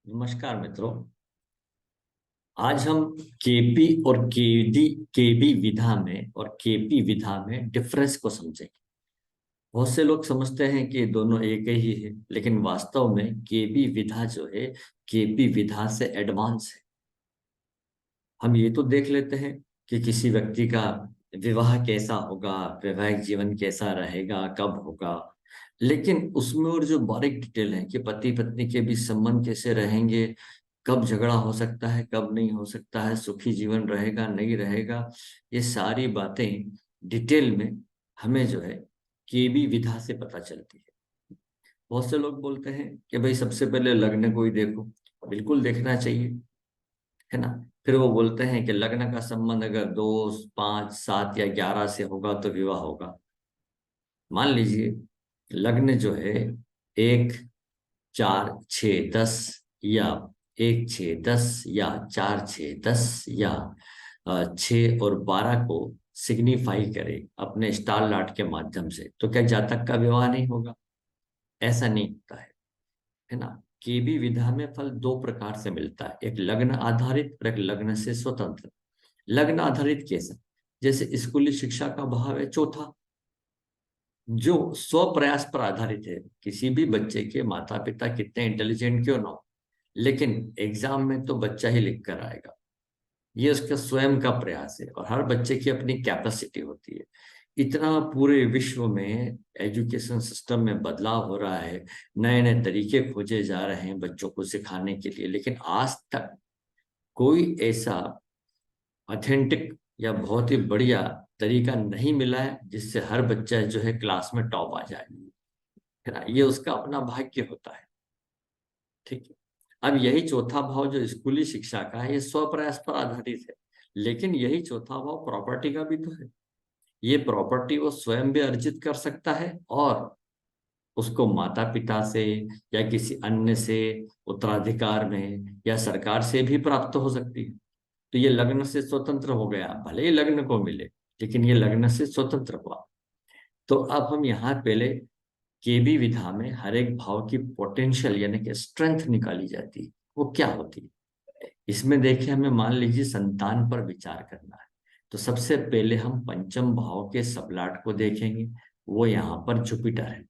नमस्कार मित्रों। आज हम केपी और केबी विधा में और केपी विधा में डिफरेंस को समझेंगे। बहुत से लोग समझते हैं कि दोनों एक ही है, लेकिन वास्तव में केबी विधा जो है केपी विधा से एडवांस है। हम ये तो देख लेते हैं कि किसी व्यक्ति का विवाह कैसा होगा, वैवाहिक जीवन कैसा रहेगा, कब होगा, लेकिन उसमें और जो बारीक डिटेल है कि पति पत्नी के बीच संबंध कैसे रहेंगे, कब झगड़ा हो सकता है, कब नहीं हो सकता है, सुखी जीवन रहेगा नहीं रहेगा, ये सारी बातें डिटेल में हमें जो है केबी विधा से पता चलती है। बहुत से लोग बोलते हैं कि भाई सबसे पहले लग्न को ही देखो। बिल्कुल देखना चाहिए, है ना। फिर वो बोलते हैं कि लग्न का संबंध अगर 2, 5, 7 या 11 से होगा तो विवाह होगा। मान लीजिए लग्न जो है 1, 4, 6, 10 या 1, 6, 10 या 4, 6, 10 या 6 और 12 को सिग्निफाई करे अपने स्टार लाट के माध्यम से, तो क्या जातक का विवाह नहीं होगा? ऐसा नहीं होता है ना। केबी विधा में फल दो प्रकार से मिलता है, एक लग्न आधारित और एक लग्न से स्वतंत्र। लग्न आधारित कैसा? जैसे स्कूली शिक्षा का भाव है चौथा, जो स्व प्रयास पर आधारित है। किसी भी बच्चे के माता पिता कितने इंटेलिजेंट क्यों ना हो, लेकिन एग्जाम में तो बच्चा ही लिख कर आएगा। ये उसका स्वयं का प्रयास है, और हर बच्चे की अपनी कैपेसिटी होती है। इतना पूरे विश्व में एजुकेशन सिस्टम में बदलाव हो रहा है, नए नए तरीके खोजे जा रहे हैं बच्चों को सिखाने के लिए, लेकिन आज तक कोई ऐसा ऑथेंटिक या बहुत ही बढ़िया तरीका नहीं मिला है जिससे हर बच्चा जो है क्लास में टॉप आ जाए, है ना। ये उसका अपना भाग्य होता है। ठीक है। अब यही चौथा भाव जो स्कूली शिक्षा का है, ये स्व प्रयास पर आधारित है। लेकिन यही चौथा भाव प्रॉपर्टी का भी तो है। ये प्रॉपर्टी वो स्वयं भी अर्जित कर सकता है, और उसको माता पिता से या किसी अन्य से, उत्तराधिकार में या सरकार से भी प्राप्त हो सकती है। तो ये लग्न से स्वतंत्र हो गया, भले ही लग्न को मिले, लेकिन ये लग्न से स्वतंत्र हुआ। तो अब हम यहाँ पहले केबी विधा में हर एक भाव की पोटेंशियल यानी कि स्ट्रेंथ निकाली जाती है। वो क्या होती है इसमें देखिए, हमें मान लीजिए संतान पर विचार करना है, तो सबसे पहले हम पंचम भाव के सबलाट को देखेंगे। वो यहाँ पर जुपिटर है।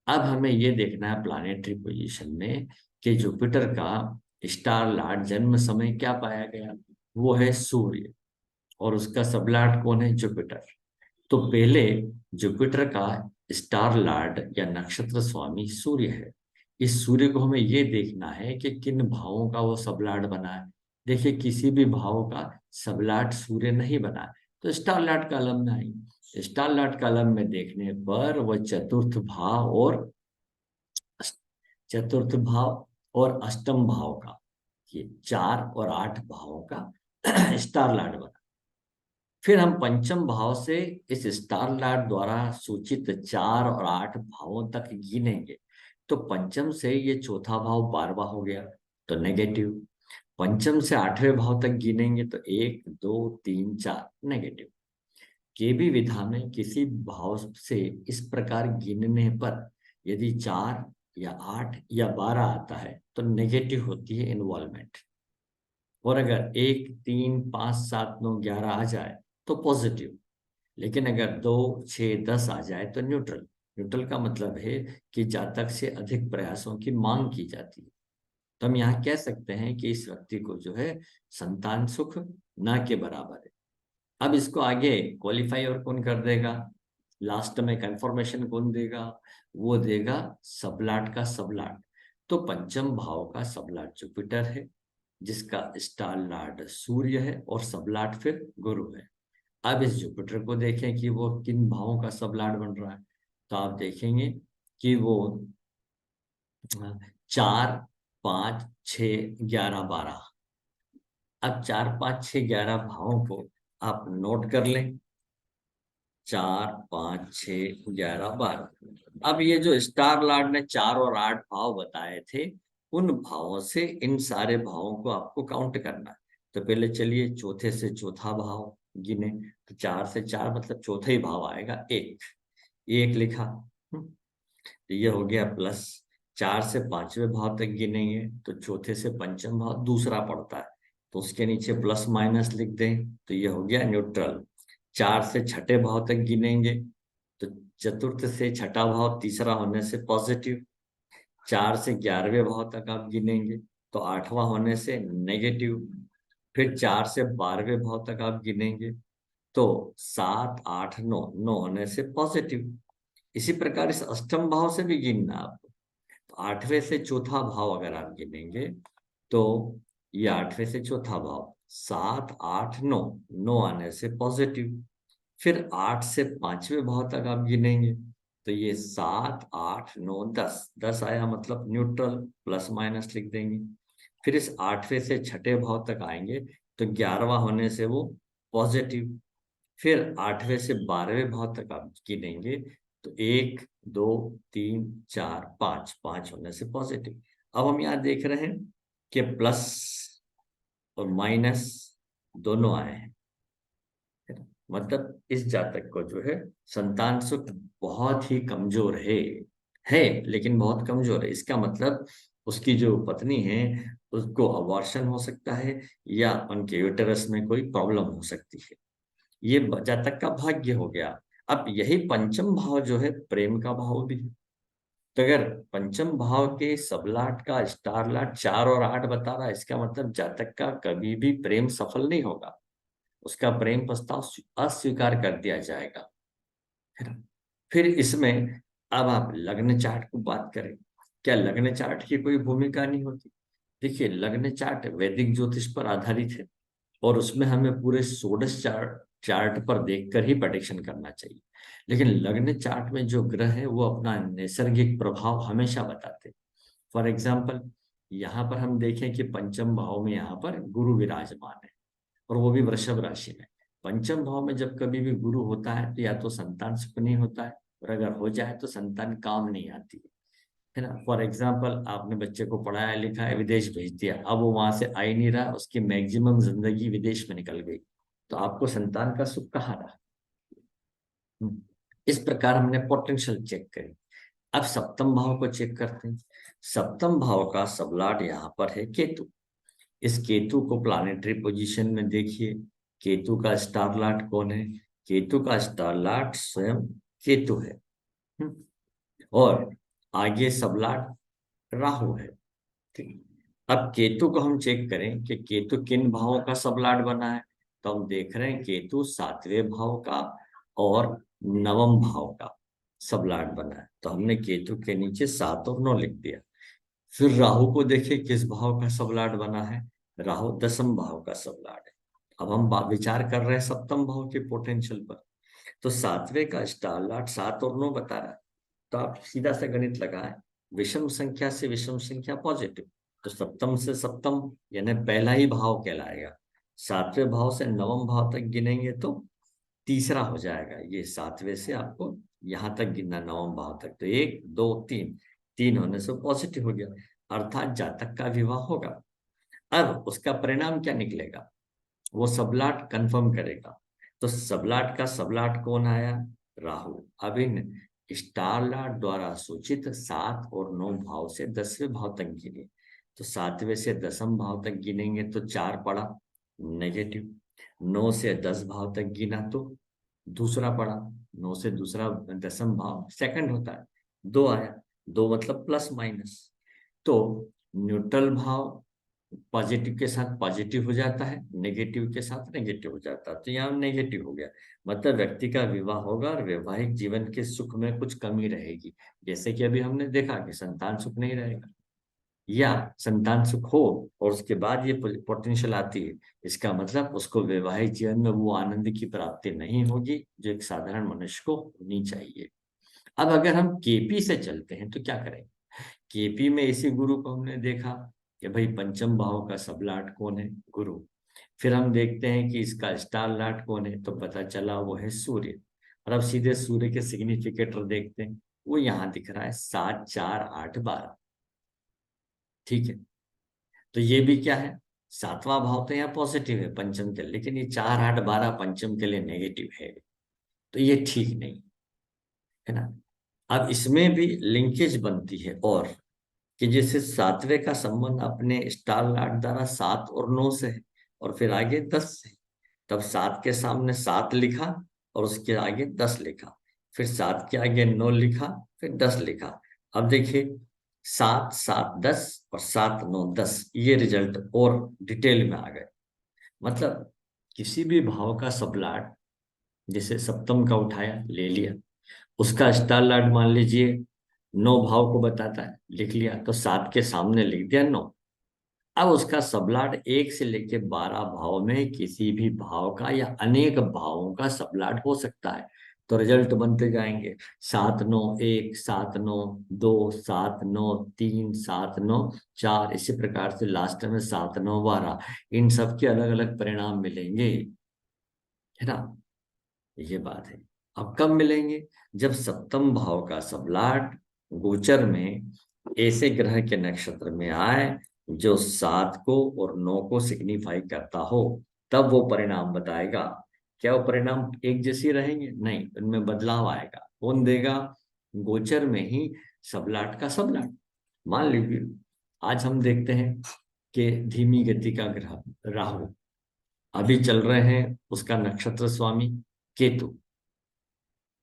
अब हमें ये देखना है प्लानेटरी पोजीशन में कि जुपिटर का स्टार लार्ड जन्म समय क्या पाया गया। वो है सूर्य, और उसका सबलाट कौन है? जुपिटर। तो पहले जुपिटर का स्टार लॉर्ड या नक्षत्र स्वामी सूर्य है। इस सूर्य को हमें ये देखना है कि किन भावों का वो सबलॉर्ड बना है। देखिए, किसी भी भाव का सबलॉर्ड सूर्य नहीं बना है, तो स्टार लॉर्ड कॉलम में आई। स्टार लॉर्ड कॉलम में देखने पर वह चतुर्थ भाव और अष्टम भाव का, ये 4 और 8 भावों का स्टार लॉर्ड बना। फिर हम पंचम भाव से इस स्टार लॉर्ड द्वारा सूचित 4 और 8 भावों तक गिनेंगे, तो पंचम से ये चौथा भाव 12वां हो गया, तो नेगेटिव। पंचम से 8वें भाव तक गिनेंगे तो 1, 2, 3, 4 नेगेटिव। केबी विधा में किसी भाव से इस प्रकार गिनने पर यदि 4 या 8 या 12 आता है तो नेगेटिव होती है इन्वॉल्वमेंट, और अगर 1, 3, 5, 7, 9, 11 आ जाए तो पॉजिटिव। लेकिन अगर 2, 6, 10 आ जाए तो न्यूट्रल। न्यूट्रल का मतलब है कि जातक से अधिक प्रयासों की मांग की जाती है। तो हम यहाँ कह सकते हैं कि इस व्यक्ति को जो है संतान सुख ना के बराबर है। अब इसको आगे क्वालिफाई और कौन कर देगा, लास्ट में कंफर्मेशन कौन देगा? वो देगा सबलाट का सबलाट। तो पंचम भाव का सबलाट जुपिटर है, जिसका स्टार लॉर्ड सूर्य है, और सबलाट फिर गुरु है। अब इस जुपिटर को देखें कि वो किन भावों का सबलाट बन रहा है, तो आप देखेंगे कि वो 4, 5, 6, 11, 12। अब 4, 5, 6, 11 भावों को आप नोट कर लें। 4, 5, 6, 11, 12। अब ये जो स्टार लॉर्ड ने 4 और 8 भाव बताए थे, उन भावों से इन सारे भावों को आपको काउंट करना है। तो पहले चलिए चौथे से चौथा भाव गिने, तो 4 से 4 मतलब चौथा ही भाव आएगा, एक। एक लिखा। तो ये हो गया प्लस। 4 से 5वें भाव तक गिनेंगे तो चौथे से पंचम भाव दूसरा पड़ता है, तो उसके नीचे प्लस माइनस लिख दें तो ये हो गया न्यूट्रल। 4 से छठे भाव तक गिनेंगे तो चतुर्थ से छठा भाव तीसरा होने से पॉजिटिव। 4 से 11वें भाव तक आप गिनेंगे तो आठवां होने से नेगेटिव। फिर 4 से 12वें भाव तक आप गिनेंगे तो 7 8 9 9 होने से पॉजिटिव। इसी प्रकार इस अष्टम भाव से भी गिनना आपको, तो 8वें से चौथा भाव अगर आप गिनेंगे तो ये 8वें से चौथा भाव 7 8 9 9 आने से पॉजिटिव। फिर 8 से 5वें भाव तक आप गिनेंगे तो ये 7 8 9 10 10 आया मतलब न्यूट्रल, प्लस माइनस लिख देंगे। फिर इस 8वें से छठे भाव तक आएंगे तो 11वां होने से वो पॉजिटिव। फिर 8वें से 12वें भाव तक आप गिनेंगे तो 1 2 3 4 5 5 होने से पॉजिटिव। अब हम यहाँ देख रहे हैं कि प्लस और माइनस दोनों आए हैं, है ना? मतलब इस जातक को जो है संतान सुख बहुत ही कमजोर है लेकिन बहुत कमजोर है। इसका मतलब उसकी जो पत्नी है उसको अबॉर्शन हो सकता है या उनके यूटेरस में कोई प्रॉब्लम हो सकती है। ये जातक का भाग्य हो गया। अब यही पंचम भाव जो है प्रेम का भाव भी है। तो अगर पंचम भाव के सबलाट का स्टार लाट 4 और 8 बता रहा है, इसका मतलब जातक का कभी भी प्रेम सफल नहीं होगा, उसका प्रेम प्रस्ताव अस्वीकार कर दिया जाएगा, है ना? फिर इसमें अब आप लग्न चार्ट को बात करें, क्या लग्न चार्ट की कोई भूमिका नहीं होती? देखिए लग्न चार्ट वैदिक ज्योतिष पर आधारित है और उसमें हमें पूरे षोडश चार्ट चार्ट पर देखकर ही प्रेडिक्शन करना चाहिए। लेकिन लग्न चार्ट में जो ग्रह है वो अपना नैसर्गिक प्रभाव हमेशा बताते हैं। फॉर एग्जाम्पल यहाँ पर हम देखें कि पंचम भाव में यहाँ पर गुरु विराजमान है और वो भी वृषभ राशि में। पंचम भाव में जब कभी भी गुरु होता है तो या तो संतान सुख नहीं होता है और अगर हो जाए तो संतान काम नहीं आती है ना। फॉर एग्जाम्पल आपने बच्चे को पढ़ाया लिखा है, विदेश भेज दिया, अब वो वहां से आ ही नहीं रहा, उसकी मैक्सिमम जिंदगी विदेश में निकल गई, तो आपको संतान का सुख कहाँ रहा? इस प्रकार हमने पोटेंशियल चेक करी। अब सप्तम भाव को चेक करते हैं। सप्तम भाव का सबलाट यहाँ पर है केतु। इस केतु को प्लानिटरी पोजीशन में देखिए, केतु का स्टार लाट कौन है? केतु का स्टार लाट स्वयं केतु है। हम्म, और आगे सबलाट राहु है। ठीक। अब केतु को हम चेक करें कि केतु किन भावों का सबलाट बना है, तो हम देख रहे हैं केतु 7वें भाव का और नवम भाव का सबलाट बना है, तो हमने केतु के नीचे 7 और 9 लिख दिया। फिर राहु को देखिए किस भाव का सबलाट बना है, राहु 10वें भाव का सबलाट है। अब हम विचार कर रहे हैं सप्तम भाव के पोटेंशियल पर, तो 7वें का स्टार लाट 7 और 9 बता रहा है, तो आप सीधा सा गणित लगाएं, विषम संख्या से विषम संख्या पॉजिटिव, तो सप्तम से सप्तम यानी पहला ही भाव कहलाएगा। 7वें भाव से 9वें भाव तक गिनेंगे तो तीसरा हो जाएगा। ये 7वें से आपको यहाँ तक गिनना 9वें भाव तक, तो 1 2 3 3 होने से पॉजिटिव हो गया, अर्थात जातक का विवाह होगा। अब उसका परिणाम क्या निकलेगा वो सबलाट कंफर्म करेगा। तो सबलाट का सबलाट कौन आया? राहु। अब इन स्टार लाट द्वारा सूचित 7 और 9 भाव से 10वें भाव तक गिने, तो 7वें से 10वें भाव तक गिनेंगे तो 4 पड़ा नेगेटिव। 9 से 10 भाव तक गिना तो दूसरा पड़ा, 9 से दूसरा 10वां भाव सेकंड होता है, 2 आया, 2 मतलब प्लस माइनस। तो न्यूट्रल भाव पॉजिटिव के साथ पॉजिटिव हो जाता है, नेगेटिव के साथ नेगेटिव हो जाता है, तो यहाँ नेगेटिव हो गया, मतलब व्यक्ति का विवाह होगा और वैवाहिक जीवन के सुख में कुछ कमी रहेगी। जैसे कि अभी हमने देखा कि संतान सुख नहीं रहेगा, या संतान सुख हो और उसके बाद ये पोटेंशियल आती है, इसका मतलब उसको वैवाहिक जीवन में वो आनंद की प्राप्ति नहीं होगी जो एक साधारण मनुष्य को होनी चाहिए। अब अगर हम केपी से चलते हैं तो क्या करेंगे? केपी में इसी गुरु को हमने देखा कि भाई पंचम भाव का सबलाट कौन है? गुरु। फिर हम देखते हैं कि इसका स्टार लाट कौन है, तो पता चला वो है सूर्य। और अब सीधे सूर्य के सिग्निफिकेटर देखते हैं, वो यहाँ दिख रहा है 7 4 8 12। ठीक है, तो ये भी क्या है? 7वां भाव तो यहाँ पॉजिटिव है पंचम के लिए, लेकिन ये 4 8 12 पंचम के लिए नेगेटिव है, तो ये ठीक नहीं है ना। अब इसमें भी लिंकेज बनती है, और कि जैसे सातवें का संबंध अपने स्टार लाट द्वारा 7 और 9 से है, और फिर आगे 10 से। तब 7 के सामने 7 लिखा और उसके आगे 10 लिखा, फिर 7 के आगे 9 लिखा, फिर 10 लिखा। अब देखिए 7 7 10 और 7 9 10, ये रिजल्ट और डिटेल में आ गए। मतलब किसी भी भाव का सबलाट, जैसे सप्तम का उठाया ले लिया, उसका स्टार लाट मान लीजिए 9 भाव को बताता है, लिख लिया, तो 7 के सामने लिख दिया 9। अब उसका सबलाट 1 से लेके 12 भाव में किसी भी भाव का या अनेक भावों का सबलाट हो सकता है। तो रिजल्ट बनते जाएंगे 7 9 1, 7 9 2, 7 9 3, 7 9 4, इसी प्रकार से लास्ट में 7 9 12। इन सब के अलग अलग परिणाम मिलेंगे, है ना। ये बात है। अब कब मिलेंगे? जब सप्तम भाव का सबलाट गोचर में ऐसे ग्रह के नक्षत्र में आए जो 7 को और 9 को सिग्निफाई करता हो, तब वो परिणाम बताएगा। क्या वो परिणाम एक जैसी रहेंगे? नहीं, उनमें बदलाव आएगा। कौन देगा? गोचर में ही सबलाट का सबलाट। मान लीजिए आज हम देखते हैं कि धीमी गति का ग्रह राहु अभी चल रहे हैं, उसका नक्षत्र स्वामी केतु।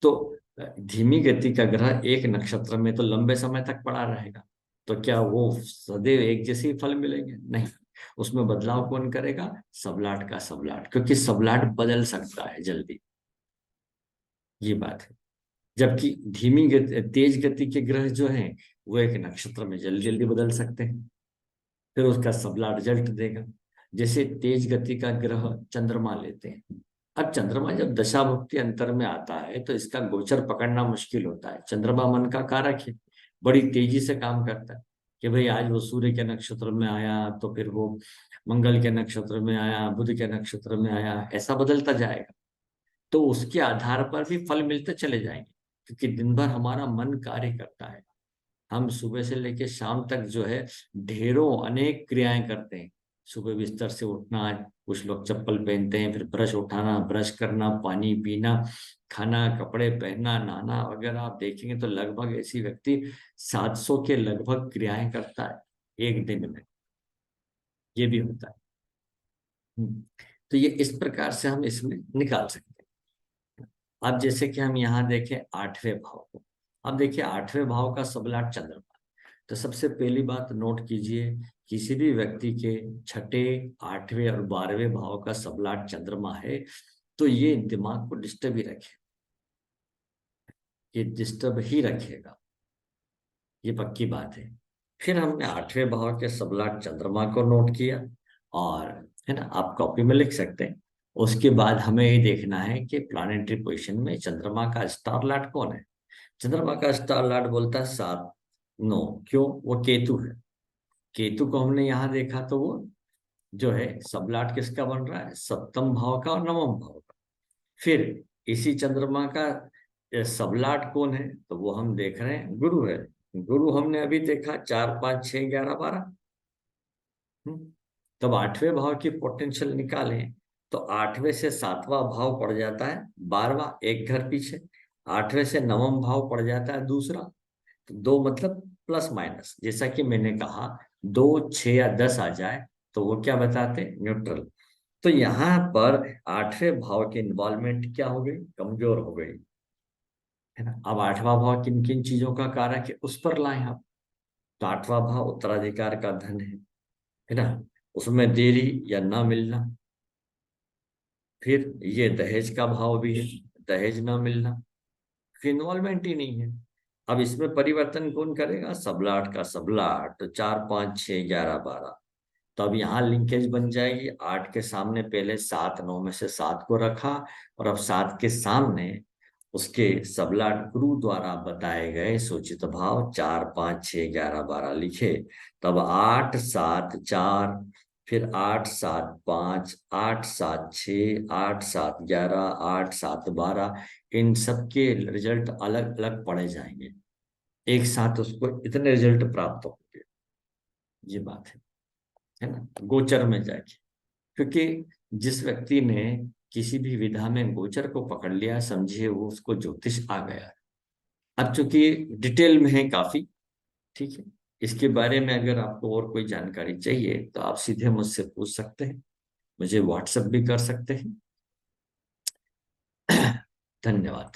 तो धीमी गति का ग्रह एक नक्षत्र में तो लंबे समय तक पड़ा रहेगा, तो क्या वो सदैव एक जैसे ही फल मिलेंगे? नहीं, उसमें बदलाव कौन करेगा? सबलाट का सबलाट, क्योंकि सबलाट बदल सकता है जल्दी। ये बात है। जबकि धीमी गति तेज गति के ग्रह जो हैं वो एक नक्षत्र में जल्दी जल्दी बदल सकते हैं, फिर उसका सबला रिजल्ट देगा। जैसे तेज गति का ग्रह चंद्रमा लेते हैं। अब चंद्रमा जब दशा भुक्ति अंतर में आता है तो इसका गोचर पकड़ना मुश्किल होता है। चंद्रमा मन का कारक है, बड़ी तेजी से काम करता है कि भाई आज वो सूर्य के नक्षत्र में आया, तो फिर वो मंगल के नक्षत्र में आया, बुध के नक्षत्र में आया, ऐसा बदलता जाएगा। तो उसके आधार पर भी फल मिलते चले जाएंगे, क्योंकि दिन भर हमारा मन कार्य करता है। हम सुबह से लेकर शाम तक जो है ढेरों अनेक क्रियाएं करते हैं। सुबह बिस्तर से उठना, कुछ लोग चप्पल पहनते हैं, फिर ब्रश उठाना, ब्रश करना, पानी पीना, खाना, कपड़े पहनना, नहाना वगैरह। आप देखेंगे तो लगभग ऐसी व्यक्ति 700 के लगभग क्रियाएं करता है एक दिन में। ये भी होता है। तो ये इस प्रकार से हम इसमें निकाल सकते हैं। अब जैसे कि हम यहाँ देखें 8वें भाव को। अब देखिए 8वें भाव का सबलाट चंद्रमा। तो सबसे पहली बात नोट कीजिए, किसी भी व्यक्ति के छठे, 8वें और 12वें भाव का सबलाट चंद्रमा है तो ये दिमाग को डिस्टर्ब ही रखे, ये डिस्टर्ब ही रखेगा, ये पक्की बात है। फिर हमने 8वें भाव के सबलाट चंद्रमा को नोट किया, और है ना, आप कॉपी में लिख सकते हैं। उसके बाद हमें ये देखना है कि प्लानिटरी पोजिशन में चंद्रमा का स्टार लाट कौन है। चंद्रमा का स्टार लाट बोलता है 7 9। क्यों? वो केतु है। केतु को हमने यहाँ देखा तो वो जो है सबलाट किसका बन रहा है? सप्तम भाव का और नवम भाव का। फिर इसी चंद्रमा का सबलाट कौन है? तो वो हम देख रहे हैं गुरु है। गुरु हमने अभी देखा 4 5 6 11 12। तब 8वें भाव की पोटेंशियल निकालें तो 8वें से 7वां भाव पड़ जाता है 12वां, एक घर पीछे। 8वें से 9वां भाव पड़ जाता है दूसरा। तो 2 मतलब प्लस माइनस, जैसा कि मैंने कहा 2 6 या 10 आ जाए तो वो क्या बताते हैं? न्यूट्रल। तो यहाँ पर 8वें भाव की इन्वॉल्वमेंट क्या हो गई? कमजोर हो गई, है ना। अब 8वां भाव किन किन चीजों का कारक है उस पर लाएं आप। तो 8वां भाव उत्तराधिकार का धन है ना, उसमें देरी या ना मिलना। फिर ये दहेज का भाव भी है, दहेज ना मिलना, फिर इन्वॉल्वमेंट ही नहीं है। अब इसमें परिवर्तन कौन करेगा? सबलाट का सबलाट। तो 4 5 6 11 12। तो अब यहाँ लिंकेज बन जाएगी। 8 के सामने पहले 7 9 में से 7 को रखा, और अब 7 के सामने उसके सबलाट गुरु द्वारा बताए गए सूचित भाव 4 5 6 11 12 लिखे। तब 8 7 4, फिर 8 7 5, 8 7 6, 8 7 11, 8 7 12, इन सब के रिजल्ट अलग अलग पड़े जाएंगे। एक साथ उसको इतने रिजल्ट प्राप्त होंगे। ये बात है ना, गोचर में जाके। क्योंकि जिस व्यक्ति ने किसी भी विधा में गोचर को पकड़ लिया, समझिए वो उसको ज्योतिष आ गया। अब चूंकि डिटेल में है काफी, ठीक है, इसके बारे में अगर आपको और कोई जानकारी चाहिए तो आप सीधे मुझसे पूछ सकते हैं, मुझे व्हाट्सएप भी कर सकते हैं। धन्यवाद।